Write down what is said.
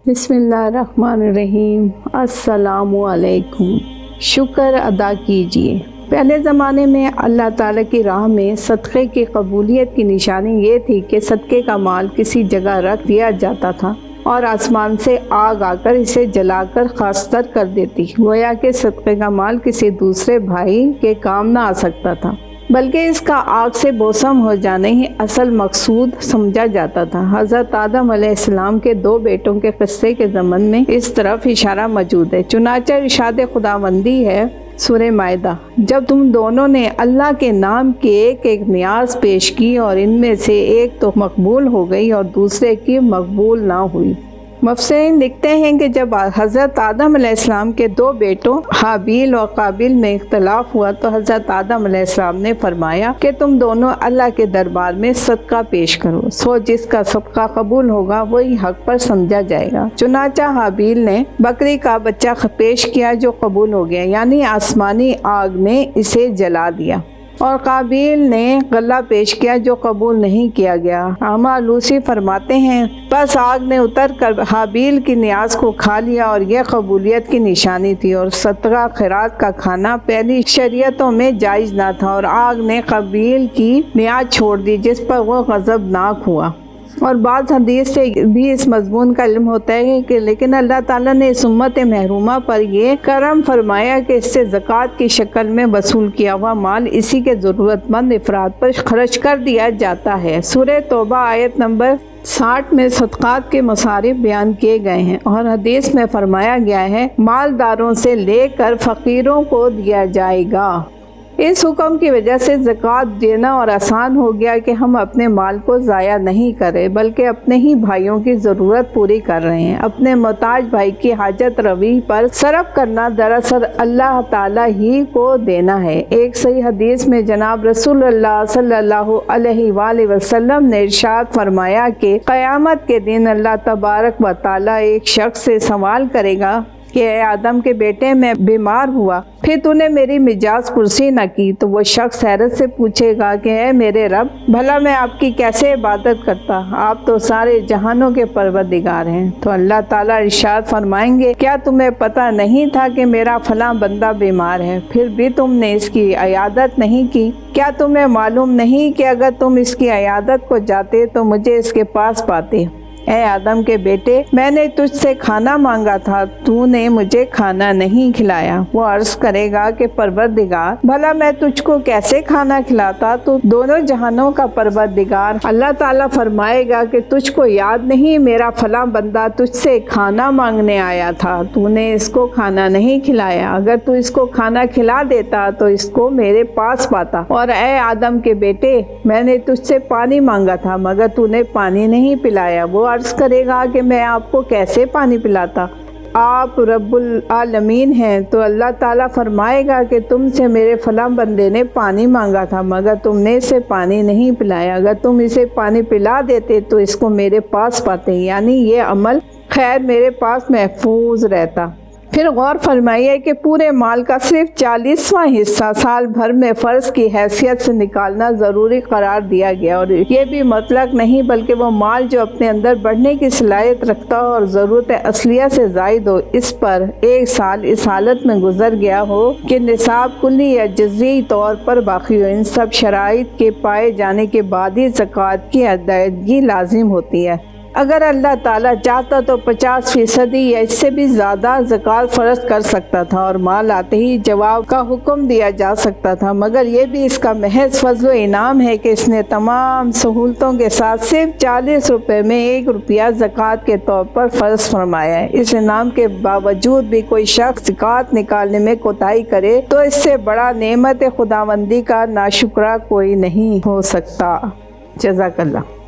بسم اللہ الرحمن الرحیم۔ السلام علیکم۔ شکر ادا کیجیے۔ پہلے زمانے میں اللہ تعالیٰ کی راہ میں صدقے کی قبولیت کی نشانی یہ تھی کہ صدقے کا مال کسی جگہ رکھ دیا جاتا تھا اور آسمان سے آگ آ کر اسے جلا کر خاکستر کر دیتی، گویا کہ صدقے کا مال کسی دوسرے بھائی کے کام نہ آ سکتا تھا، بلکہ اس کا آگ سے بوسم ہو جانا ہی اصل مقصود سمجھا جاتا تھا۔ حضرت آدم علیہ السلام کے 2 بیٹوں کے قصے کے ضمن میں اس طرف اشارہ موجود ہے۔ چنانچہ ارشاد خداوندی ہے سورہ مائدہ، جب تم دونوں نے اللہ کے نام کی ایک نیاز پیش کی اور ان میں سے ایک تو مقبول ہو گئی اور دوسرے کی مقبول نہ ہوئی۔ مفسرین لکھتے ہیں کہ جب حضرت آدم علیہ السلام کے 2 بیٹوں حابیل اور قابیل میں اختلاف ہوا تو حضرت آدم علیہ السلام نے فرمایا کہ تم دونوں اللہ کے دربار میں صدقہ پیش کرو، سو جس کا صدقہ قبول ہوگا وہی حق پر سمجھا جائے گا۔ چنانچہ حابیل نے بکری کا بچہ پیش کیا جو قبول ہو گیا، یعنی آسمانی آگ نے اسے جلا دیا، اور قابیل نے غلہ پیش کیا جو قبول نہیں کیا گیا۔ علامہ آلوسی فرماتے ہیں بس آگ نے اتر کر حابیل کی نیاز کو کھا لیا اور یہ قبولیت کی نشانی تھی، اور صدقہ خیرات کا کھانا پہلی شریعتوں میں جائز نہ تھا، اور آگ نے قابیل کی نیاز چھوڑ دی جس پر وہ غضبناک ہوا۔ اور بعض حدیث سے بھی اس مضمون کا علم ہوتا ہے کہ لیکن اللہ تعالیٰ نے اس امت محرومہ پر یہ کرم فرمایا کہ اس سے زکوٰۃ کی شکل میں وصول کیا ہوا مال اسی کے ضرورت مند افراد پر خرچ کر دیا جاتا ہے۔ سورہ توبہ آیت نمبر 60 میں صدقات کے مصارف بیان کیے گئے ہیں، اور حدیث میں فرمایا گیا ہے مالداروں سے لے کر فقیروں کو دیا جائے گا۔ اس حکم کی وجہ سے زکوٰۃ دینا اور آسان ہو گیا کہ ہم اپنے مال کو ضائع نہیں کریں بلکہ اپنے ہی بھائیوں کی ضرورت پوری کر رہے ہیں۔ اپنے محتاج بھائی کی حاجت روی پر صرف کرنا دراصل اللہ تعالیٰ ہی کو دینا ہے۔ ایک صحیح حدیث میں جناب رسول اللہ صلی اللہ علیہ وآلہ وسلم نے ارشاد فرمایا کہ قیامت کے دن اللہ تبارک و تعالیٰ ایک شخص سے سوال کرے گا کہ اے آدم کے بیٹے میں بیمار ہوا، پھر تو نے میری مجاز پرسی نہ کی، تو وہ شخص حیرت سے پوچھے گا کہ اے میرے رب، بھلا میں آپ کی کیسے عبادت کرتا، آپ تو سارے جہانوں کے پروردگار ہیں۔ تو اللہ تعالیٰ ارشاد فرمائیں گے کیا تمہیں پتہ نہیں تھا کہ میرا فلاں بندہ بیمار ہے، پھر بھی تم نے اس کی عیادت نہیں کی؟ کیا تمہیں معلوم نہیں کہ اگر تم اس کی عیادت کو جاتے تو مجھے اس کے پاس پاتے؟ اے آدم کے بیٹے، میں نے تجھ سے کھانا مانگا تھا، تو نے مجھے کھانا نہیں کھلایا۔ وہ عرض کرے گا کہ پروردگار، بھلا میں تجھ کو کیسے کھانا کھلاتا، تو دونوں جہانوں کا پروردگار۔ اللہ تعالیٰ فرمائے گا کہ تجھ کو یاد نہیں میرا فلاں بندہ تجھ سے کھانا مانگنے آیا تھا، تو نے اس کو کھانا نہیں کھلایا، اگر تو اس کو کھانا کھلا دیتا تو اس کو میرے پاس پاتا۔ اور اے آدم کے بیٹے، میں نے تجھ سے پانی مانگا تھا مگر تو نے پانی نہیں پلایا۔ وہ عرض کرے گا کہ میں آپ کو کیسے پانی پلاتا، آپ رب العالمین ہیں۔ تو اللہ تعالیٰ فرمائے گا کہ تم سے میرے فلاں بندے نے پانی مانگا تھا مگر تم نے اسے پانی نہیں پلایا، اگر تم اسے پانی پلا دیتے تو اس کو میرے پاس پاتے، یعنی یہ عمل خیر میرے پاس محفوظ رہتا۔ پھر غور فرمائیے کہ پورے مال کا صرف 40واں حصہ سال بھر میں فرض کی حیثیت سے نکالنا ضروری قرار دیا گیا، اور یہ بھی مطلق نہیں بلکہ وہ مال جو اپنے اندر بڑھنے کی صلاحیت رکھتا ہو اور ضرورت اصلیہ سے زائد ہو، اس پر 1 سال اس حالت میں گزر گیا ہو کہ نصاب کلی یا جزئی طور پر باقی ہو۔ ان سب شرائط کے پائے جانے کے بعد ہی زکوٰۃ کی ادائیگی لازم ہوتی ہے۔ اگر اللہ تعالیٰ چاہتا تو 50% یا اس سے بھی زیادہ زکوٰۃ فرض کر سکتا تھا اور مال آتے ہی جواب کا حکم دیا جا سکتا تھا، مگر یہ بھی اس کا محض فضل و انعام ہے کہ اس نے تمام سہولتوں کے ساتھ صرف 40 روپے میں 1 روپیہ زکوٰۃ کے طور پر فرض فرمایا ہے۔ اس انعام کے باوجود بھی کوئی شخص زکوٰۃ نکالنے میں کوتاہی کرے تو اس سے بڑا نعمت خداوندی کا ناشکرہ کوئی نہیں ہو سکتا۔ جزاک اللہ۔